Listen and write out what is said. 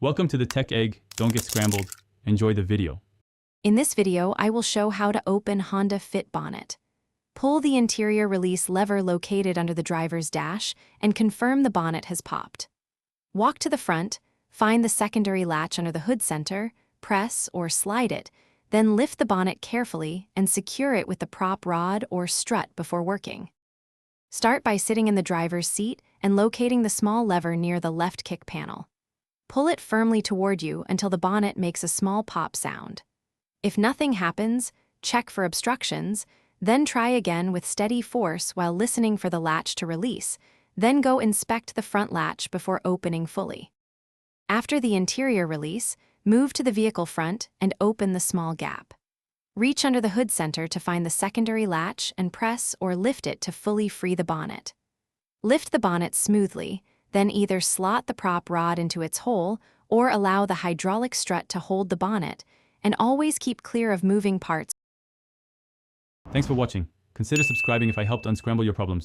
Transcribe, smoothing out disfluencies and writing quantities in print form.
Welcome to the Tech Egg. Don't get scrambled. Enjoy the video. In this video, I will show how to open Honda Fit bonnet. Pull the interior release lever located under the driver's dash and confirm the bonnet has popped. Walk to the front, find the secondary latch under the hood center, press or slide it, then lift the bonnet carefully and secure it with the prop rod or strut before working. Start by sitting in the driver's seat and locating the small lever near the left kick panel. Pull it firmly toward you until the bonnet makes a small pop sound. If nothing happens, check for obstructions, then try again with steady force while listening for the latch to release, then go inspect the front latch before opening fully. After the interior release, move to the vehicle front and open the small gap. Reach under the hood center to find the secondary latch and press or lift it to fully free the bonnet. Lift the bonnet smoothly, then either slot the prop rod into its hole or allow the hydraulic strut to hold the bonnet, and always keep clear of moving parts. Thanks for watching. Consider subscribing if I helped unscramble your problems.